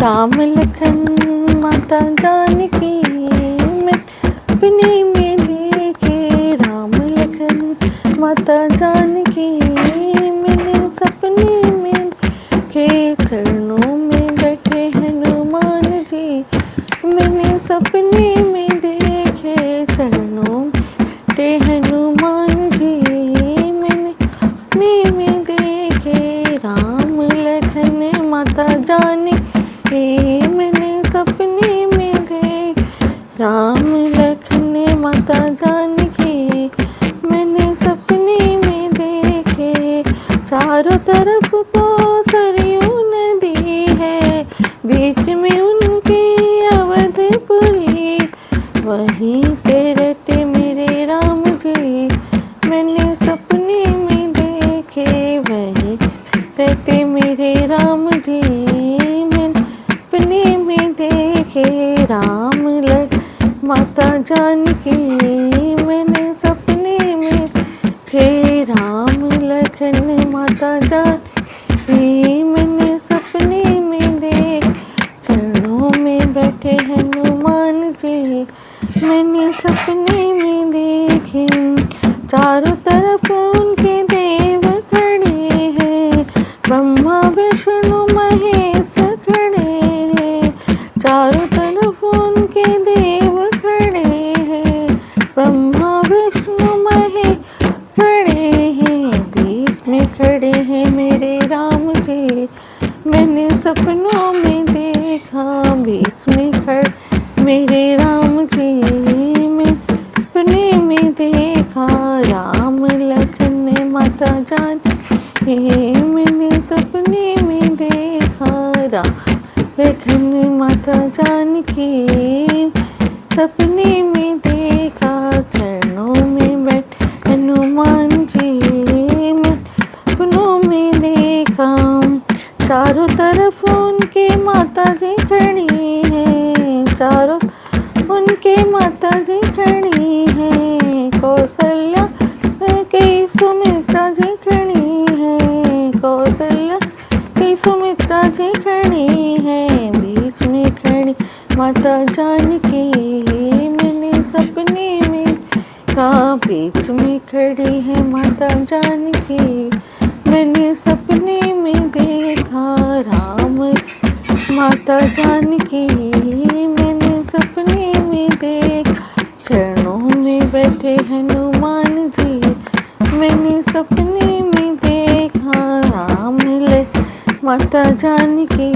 राम लखन माता जानकी मैं सपने में देखे। राम लखन माता जानकी मैंने सपने में देखे। चरणों में बैठे हनुमान जी मैंने सपने में देखे। चरणों में बैठे हनुमान जी मैंने सपने में देखे। राम लखन माता जानकी मैंने सपने में देखे। राम लखन माता जानकी मैंने सपने में देखे। चारों तरफ तो सरयू नदी है, बीच में उनकी अवधपुरी। वहीं पे रहते मेरे राम जी मैंने सपने में देखे। वहीं रहते मेरे राम जी मैंने सपने में देखे। राम लखन माता जानकी मैंने सपने में देखे। राम लखन माता जानकी मैंने सपने में देखे। चरणों में बैठे हनुमान जी मैंने सपने में देखे। चारों तरफ उनके देव खड़े हैं, ब्रह्मा विष्णु महेश खड़े हैं। चारों तरफ उनके देव खड़े हैं, ब्रह्मा विष्णु महेश खड़े हैं। बीच में खड़े हैं मेरे राम जी मैंने सपनों में देखा। बीच में खड़े मेरे राम जी मैं सपने में देखा। राम लखन माता जानकी मैंने सपने में देखा। राम लखन माता जानकी सपने में देखा। चरणों में बैठे हनुमान जी मैं सपनों में देखा। चारों तरफ उनके माता जी खड़ी हैं, चारों उनके माता जी खड़ी हैं। कौशल्या की सुमित्रा जी खड़ी हैं, कौशल्या की सुमित्रा जी खड़ी हैं। बीच में खड़ी माता जानकी मैंने सपने में देखा। बीच में खड़ी है माता जानकी मैंने सपने में देखा। राम माता जानकी मैंने सपने में देखा। चरणों में बैठे हनुमान जी मैंने सपने में देखा। राम लखन माता जानकी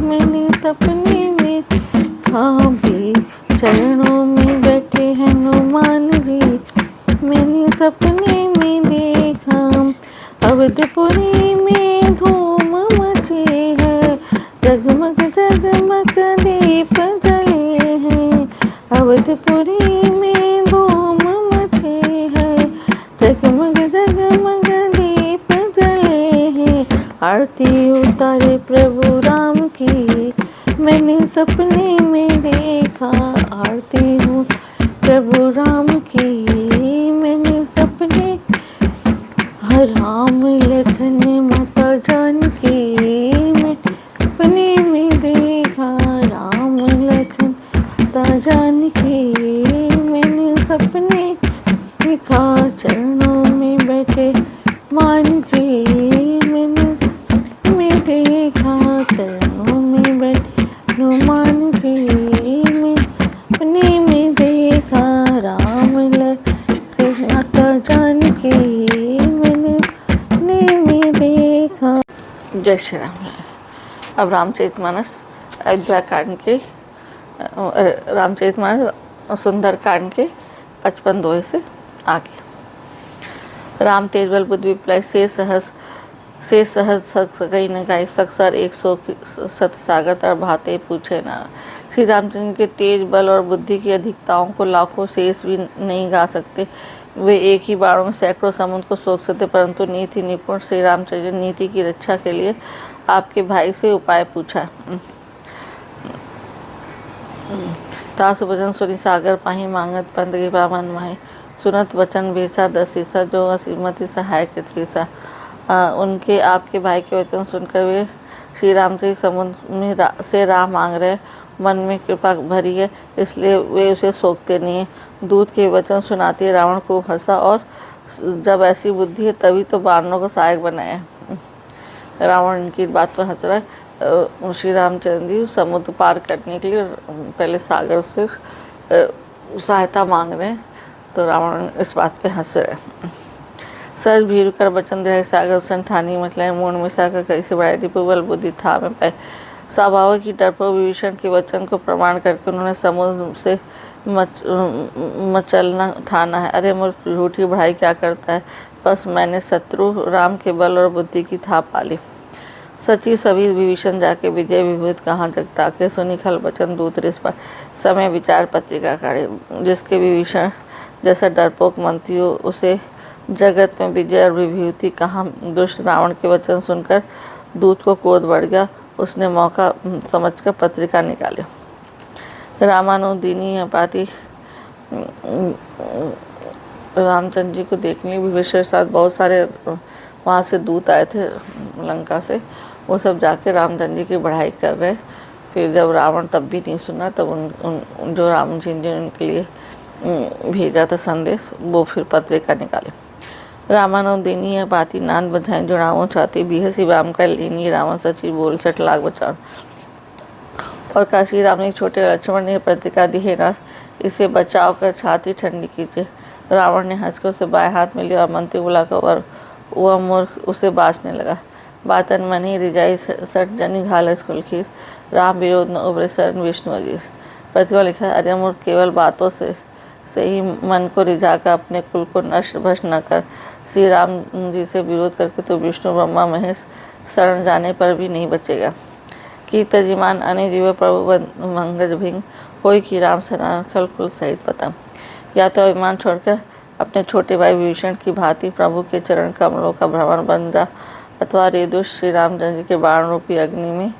मैंने सपने में देखा। भी चरणों में बैठे हनुमान जी मैंने सपने में देखा। अवधपुरी में धूम मची है, जगमग जगमग दीप जले हैं। अवधपुरी में धूम मची है, जगमग जगमग दीप जले हैं। आरती उतारे प्रभु राम की मैंने सपने में देखा। आरती हूँ प्रभु राम की मैंने सपने। राम लखन माता जानकी मैं सपने में देखा। राम लखन माता जानकी मैंने सपने देखा। चरणों में बैठे मान जी मैंने सपने में देखा। चरणों में बैठे हनुमान जी मैं सपने में देखा। राम लखन माता जानकी मैंने सपने में देखा। जय श्री राम। अब रामचरितमानस अयोध्या कांड के रामचरितमानस सुंदर कांड के 55 दोहे से आगे। राम तेज बल बुद्धि विप्लय से सहज सकई न गाय सकसर 100 सत सागर तर भाते पूछे ना। श्री रामचंद्र के तेज बल और बुद्धि की अधिकताओं को लाखों शेष भी नहीं गा सकते। वे एक ही बाणों में सैकड़ों समुद्र को सोख सकते, परंतु नीति निपुण श्री रामचंद्र नीति की रक्षा के लिए आपके भाई से उपाय पूछा। तासु भजन सुनि सागर पाही मांगत पंत के पावन माही। सुनत वचन बेसा दसीसा जो असीमति सहाय कृतसा। उनके आपके भाई के वचन सुनकर वे श्री राम जी समुद्र में से राह मांग रहे हैं, मन में कृपा भरी है, इसलिए वे उसे सोखते नहीं है। दूत के वचन सुनाते रावण को हंसा और जब ऐसी बुद्धि है तभी तो वानरों को सहायक बनाया। रावण इनकी बात पर हंस रहा है। श्री रामचंद्र जी समुद्र पार करने के लिए पहले सागर से सहायता मांग रहे हैं, तो रावण इस बात पे हंस रहे हैं। सच भीड़ कर वचन रहे सागर संठानी मतलब मूड में सागर कैसे बढ़ाई रिपुबल बुद्धि था में पाए। स्वाभाविक ही डरपोक विभीषण के वचन को प्रमाण करके उन्होंने समुद्र से मचलना ठाना है। अरे मूर्ख, झूठी बढ़ाई क्या करता है, बस मैंने शत्रु राम के बल और बुद्धि की था पाली। सची सभी विभीषण जाके विजय विभूत कहाँ जगता के सुनी खल वचन दूत रिस पर समय विचार पत्रिका काढ़े। जिसके विभीषण जैसा डरपोक मंत्री हो उसे जगत में विजय और विभूति कहाँ। दुष्ट रावण के वचन सुनकर दूत को क्रोध बढ़ गया, उसने मौका समझकर पत्रिका निकाली। रामानुदीनी पाती रामचंद्र जी को देखने विभीषण के साथ बहुत सारे वहाँ से दूत आए थे लंका से, वो सब जाके रामचंद्र जी की बढ़ाई कर रहे। फिर जब रावण तब भी नहीं सुना, तब उन जो रामचंद्र जी ने उनके लिए भेजा था संदेश, वो फिर पत्रिका निकाले। रामानुदीनी है बाती नान बधाई जो रावण चाहती बिहसी राम का लीनी रावण सची बोल 60 लाख बचाओ। और काशी राम ने छोटे लक्ष्मण ने प्रतिका दी है ना, इसे बचाव कर छाती ठंडी कीजिए। रावण ने हंसकर उसे बाएं हाथ में लिया और मंत्री बुलाकर और वह मूर्ख उसे बाँचने लगा। बातन मनी रिजाई सट जनी घाल स्कुल खीस राम विरोध न उभरे शरण विष्णु अजीर। प्रतिभा लिखा, अरे मूर्ख, केवल बातों से ही मन को रिझाकर अपने कुल को नष्ट भ्रष्ट न कर। श्री राम जी से विरोध करके तो विष्णु ब्रह्मा महेश शरण जाने पर भी नहीं बचेगा। की तजिमान अने जीव प्रभु मंगज भिंग कोई की राम सरान खल कुल सहित पता। या तो अभिमान छोड़कर अपने छोटे भाई विभीषण की भांति प्रभु के चरण कमलों का भ्रमण बन जा, अथवा रेदुष श्री रामचंद्र जी के बाण रूपी अग्नि में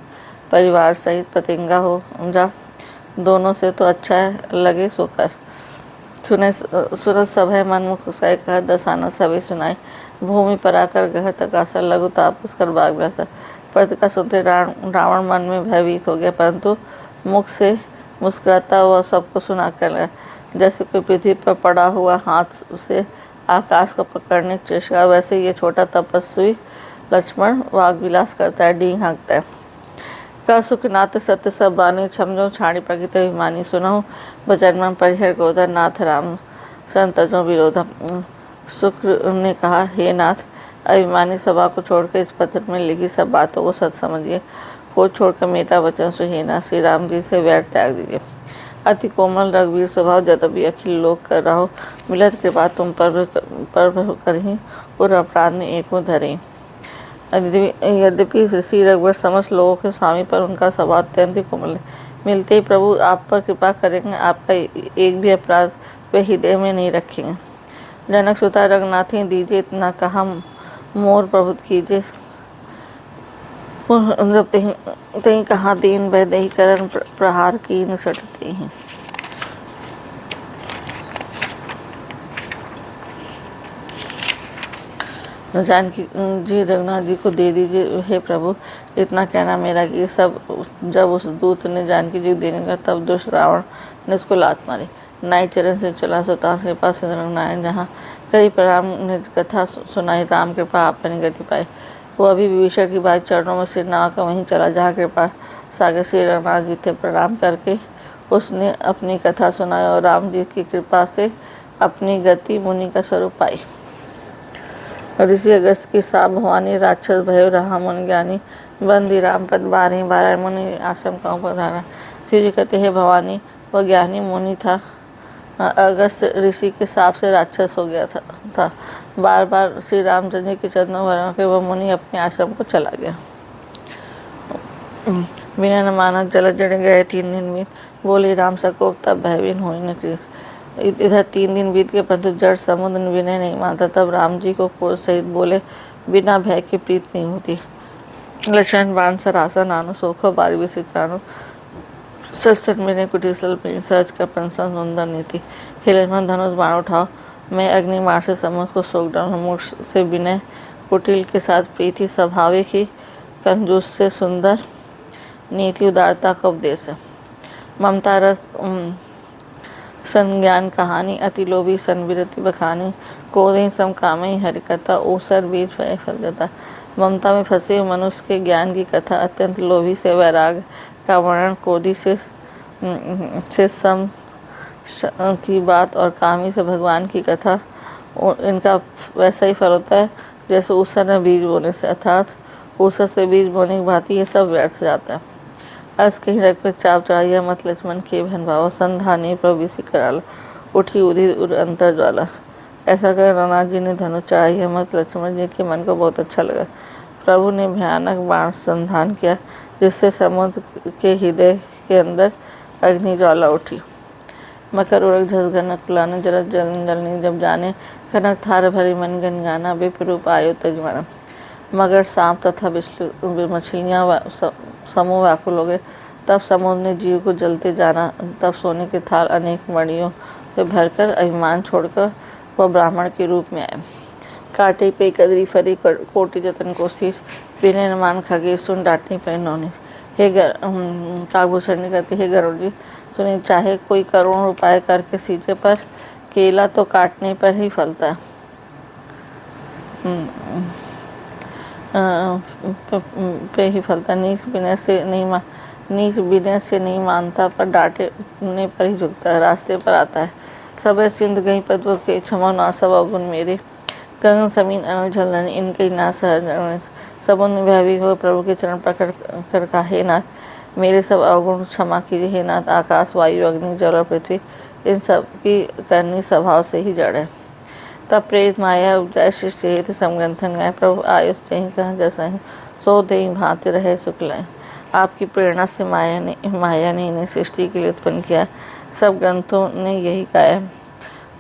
परिवार सहित पतंगा हो जा। दोनों से तो अच्छा है, लगे सो कर। सुरत सब है मन मुख उसाए कह दसाना सभी सुनाए। भूमि पर आकर गह तक आसर लघु तापस कर बाग बैसा। पत्रिका सुनते रावण मन में भयभीत हो गया, परंतु मुख से मुस्कुराता हुआ सबको सुना कर लगा। जैसे कोई पृथ्वी पर पड़ा हुआ हाथ से आकाश को पकड़ने की चेष्टा, वैसे ये छोटा तपस्वी लक्ष्मण वाग विलास करता है, डींग हाँकता है। का सुख नाथ सत्य सब बानी छमझो छाणी प्रकृत अभिमानी सुनहु भजन परिहर गोधर नाथ राम संतजों विरोध। शुक्र ने कहा, हे नाथ, अभिमानी सभा को छोड़कर इस पत्र में लिखी सब बातों को सच समझिए। को छोड़कर मेरा वचन सुहेना श्री राम जी से वैर त्याग दीजिए। अति कोमल रघुवीर स्वभाव जतभी अखिल लोक कर रहो, मिलत कृपा तुम पर करही और अपराध ने एको धरे। यद्यपि श्री रघुवर समस्त लोगों के स्वामी पर उनका स्वभाव अत्यंत कोमल है, मिलते ही प्रभु आप पर कृपा करेंगे, आपका एक भी अपराध वे हृदय में नहीं रखेंगे। जनक सुता रघुनाथी दीजिए इतना कहा मोर प्रभुत कीजिए। तही कहा दीन भय दही करण प्रहार की न सटते हैं। जानकी जी रघुनाथ जी को दे दीजिए, हे प्रभु, इतना कहना मेरा कि सब। जब उस दूत ने जानकी जी को देने का, तब दुष्ट रावण ने उसको लात मारी। नाई चरण से चला सुतास के पास रघुनाथ जहाँ कई राम ने कथा सुनाई, राम कृपा अपनी गति पाई। वो अभी विभीषण की बात चरणों में सिर नवा कर वहीं चला जहाँ कृपा सागर श्री रघुनाथ जी थे। प्रणाम करके उसने अपनी कथा सुनाई और राम जी की कृपा से अपनी गति मुनि का स्वरूप पाई। ऋषि अगस्त की सा भवानी राक्षस भयो रहा मुनि ज्ञानी बंदी राम पद 12 मुनि आश्रम का पधारा। श्री जी कहते हैं भवानी वह ज्ञानी मुनि था, अगस्त ऋषि के साप से राक्षस हो गया था। बार बार श्री रामचंद्र जी के चरणों भरों के वह मुनि अपने आश्रम को चला गया। बिना न मानक जल जड़ गए 3 दिन बीत, बोली राम सकोप तब भयभीन हुई न कृष। इधर 3 दिन बीत के परंतु जड़ समुद्र विनय नहीं मानता। तब राम जी को क्रोध सहित बोले, बिना भय की प्रीत नहीं होती। लक्ष्मण बाण सरासा नानो सोखो बारी विषि जानो सत्संग में कुटिसल पे सहज का पंसन सुंदर नीति। हे लक्ष्मण, धनुष बाण उठाओ, मैं अग्निमार से समझ को सोख डालूं। मूर्ख से विनय कुटिल के साथ प्रीति स्वाभाविक ही कंजूस से सुंदर नीति उदारता का उपदेश है। ममता रस संज्ञान कहानी, अति लोभी सन विरति बखानी, क्रोधे सम कामई हरि कथा, ऊसर बीज फल जाता। ममता में फंसे हुए मनुष्य के ज्ञान की कथा, अत्यंत लोभी से वैराग का वर्णन, क्रोधी से सम की बात और कामी से भगवान की कथा, इनका वैसा ही फल होता है जैसे ऊसर में बीज बोने से, अर्थात ऊसर से बीज बोने की भांति ये सब व्यर्थ जाता है। अस कहीं रख पे चाप चढ़ाइया मत लक्ष्मण के बहन भाव, संधानी प्रभु कराल, उठी उधी उर अंतर ज्वाला। ऐसा कर रघुनाथ जी ने धनुष चढ़ाइया मत लक्ष्मण जी के मन को बहुत अच्छा लगा। प्रभु ने भयानक बाण संधान किया, जिससे समुद्र के हृदय के अंदर अग्नि ज्वाला उठी। मकर उड़क झसगन कुलाना, जरत जलनी जब जाने, कनक थार भरी मन गनगाना, विपरूप आयो तजमाना। मगर सांप तथा मछलियाँ समूह व्याकुल हो गए। तब समुद्र ने जीव को जलते जाना। तब सोने के थाल अनेक मणियों से भरकर अभिमान छोड़कर वह ब्राह्मण के रूप में आए। काटे पे कदरी फरी कोटि जतन कोशिश, बिने मान खगे सुन डांटनी पर नौनी। हे काकभूषण ने कहते, हे गरुड़ जी सुनिए, चाहे कोई करोड़ उपाय करके सींचे पर केला तो काटने पर ही फलता है। पे ही फलता, नीच बिना से नहीं मानता, पर डांटने पर ही झुकता है, रास्ते पर आता है। सब सिंध गई पद्म के क्षमा ना सब अवगुण मेरे, गगन समीन अनल झलनी इनके ना सहज। समुद्र भयभीत हो प्रभु के चरण पकड़ कर कहा, हे नाथ मेरे सब अवगुण क्षमा कीजिए। हे नाथ आकाश वायु अग्नि जल और पृथ्वी इन सब की करनी स्वभाव से ही जड़ है। तब प्रेत माया उपजाय सृष्टि हेतु समग्रंथन गाय, प्रभु आयुष जहीं कहाँ जैसा ही सो दही भांति रहे शुक्लाएँ। आपकी प्रेरणा से माया ने इन्हें सृष्टि के लिए उत्पन्न किया। सब ग्रंथों ने यही गाया,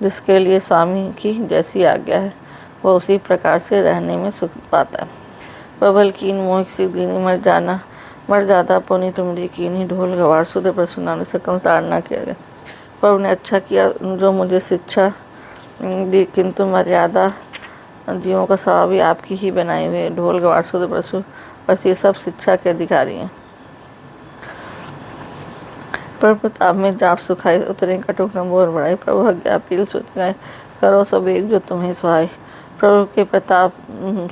जिसके लिए स्वामी की जैसी आज्ञा है वह उसी प्रकार से रहने में सुख पाता है। प्रबल कीन मोह सिद्धि मर जाता पुनि तुमरी कीनी, ढोल गवार सुध प्रसुना सकल ताड़ना किया गया। प्रभु ने अच्छा किया जो मुझे शिक्षा दी, किंतु मर्यादा जीवों का स्वभाव भी आपकी ही बनाए हुए। ढोल गवार सुध प्रसु बस ये सब शिक्षा के अधिकारी हैं। प्रभु प्रताप में जाप सुखाए, उतरे कटुक न बोर बढ़ाए। प्रभु आज्ञा पील सुत गाए, करो सब एक जो तुम्हें सुहाए। प्रभु के प्रताप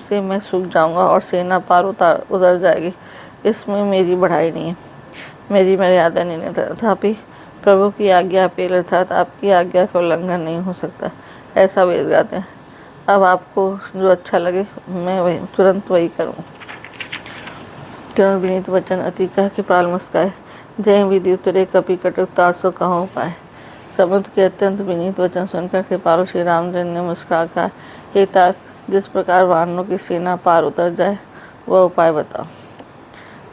से मैं सूख जाऊंगा और सेना पार उतर जाएगी, इसमें मेरी बढ़ाई नहीं है, मेरी मर्यादा नहीं है। तथापि प्रभु की आज्ञा पेल अर्थात आपकी आज्ञा का उल्लंघन नहीं हो सकता, ऐसा वेद गाते हैं। अब आपको जो अच्छा लगे मैं तुरंत वही करूँ। तुरंत विनीत वचन अति कह के प्राल मुस्काए, जय विधि उतरे कपि कटुक तासो कहो पाए। समुद्र के अत्यंत विनीत वचन सुनकर कृपालु श्री रामचंद्र ने मुस्कुरा कहा, हे तात जिस प्रकार वानरों की सेना पार उतर जाए वह उपाय बताओ।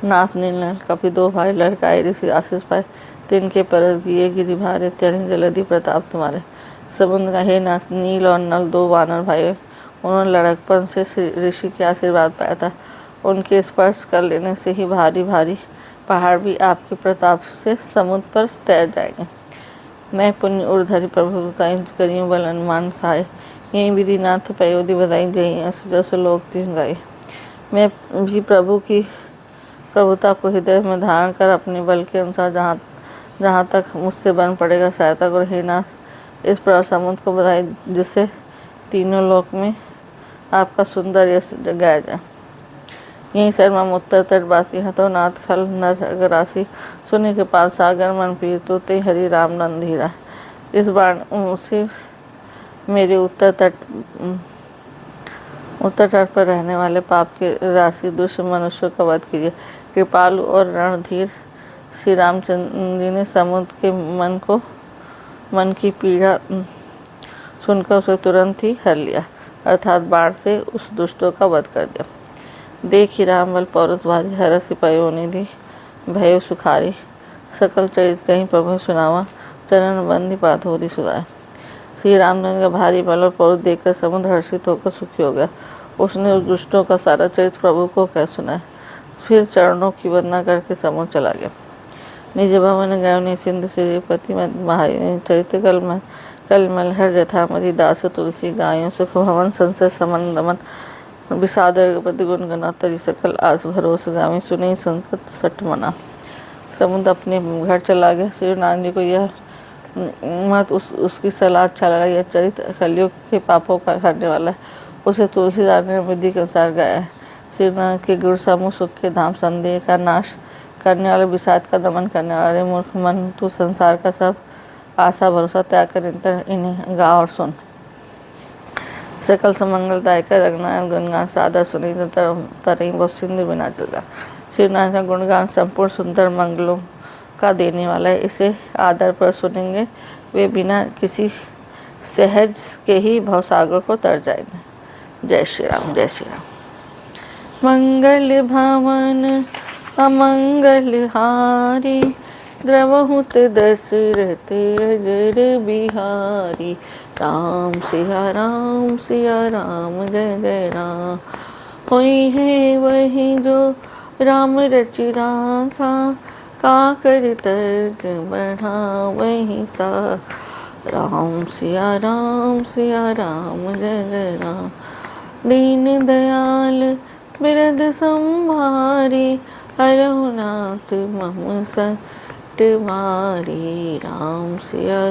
नाथ नील कपि दो भाई लड़काए ऋषि आशीष पाए, तिनके परस दिए गिरि भारे, त्यनि जलधि प्रताप तुम्हारे। समुद्र का हे नाथ नील और नल दो वानर भाई, उन्होंने लड़कपन से ऋषि के आशीर्वाद पाया था। उनके स्पर्श कर लेने से ही भारी भारी पहाड़ भी आपके प्रताप से समुद्र पर तैर जाएंगे। मैं पुण्य उर्धरि प्रभुता करियों बल अनुमान खाए, यही विधि नाथ पयोधि बधाई जय जस लोक तिन गाए। मैं भी प्रभु की प्रभुता को हृदय में धारण कर अपने बल के अनुसार जहाँ तक मुझसे बन पड़ेगा सहायता करो। हे नाथ इस प्रकार समुद्र को बधाई, जिससे तीनों लोक में आपका सुंदर यश गाया जाए। यहीं शर्मा उत्तर तटवासी हतो नाथ खल नर अगरासी, सुनि कृपाल सागर मन पीर तो ते हरि राम नंदीरा। इस बाण से मेरे उत्तर तट पर रहने वाले पाप के राशि दुष्ट मनुष्यों का वध कीजिए। कृपालु और रणधीर श्री रामचंद्र जी ने समुद्र के मन की पीड़ा सुनकर उसे तुरंत ही हर लिया, अर्थात बाण से उस दुष्टों का वध कर दिया। देखी राम बल पौरस भारी, हर सिपाही निधि भय सुखारी। सकल चरित कहीं प्रभु सुनावा, चरण बंदी पात होती सुधाए। श्री रामचंद्र का भारी बल और पौरुष देखकर समुद्र हर्षित होकर सुखी हो गया। उसने उस दुष्टों का सारा चरित्र प्रभु को कह सुनाया, फिर चरणों की वंदना करके समुद्र चला गया। निज भवन गयने सिंधु श्रीपति महाय, चरित्र कलमल हर जथामति दास तुलसी गायों सुख भवन संसद समन दमन। विषादर पति गुनगुनाता जी सकल आस भरोसगामी सुनी संकट सठ मना। समुद्र अपने घर चला गया। श्री नारायण जी को यह मत उसकी सलाह अच्छा लगा। यह चरित्र कलयुग के पापों का हरने वाला है। उसे तुलसीदास ने विधि के अनुसार गाया है। श्री नारायण के गुरु समूह सुख के धाम, संदेह का नाश करने वाले, विषाद का दमन करने वाले। मूर्ख मन, तू संसार का सब आशा भरोसा त्याग कर निरंतर इन्हें गा और सुन। सकल समंगलदायक रघुनाथ गुणगान सादा सुनी तरही बहुत सिंधु बिना जगा। श्री नारायण का गुणगान संपूर्ण सुंदर मंगलों का देने वाला है। इसे आदर पर सुनेंगे वे बिना किसी सहज के ही भवसागर को तर जाएंगे। जय श्री राम, जय श्री राम। मंगल भवन अमंगल हारी, द्रवहुत दशरथ अजर बिहारी। राम सिया राम जय जय राम। होई है वही जो राम रचि राखा, का कर तर्क बढ़ा वही सा। राम सिया राम जय जय राम। दीन दयाल बिरद संभारी, हरहुनाथ मम सट मारी। राम सिया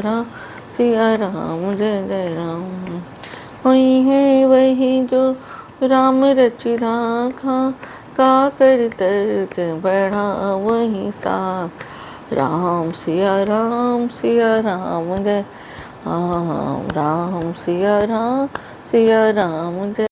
राम जय जय राम। वही है वही जो राम रचि राखा, का कर तर्क बढ़ा वही सा। राम सिया राम जय राम। राम सिया राम जय।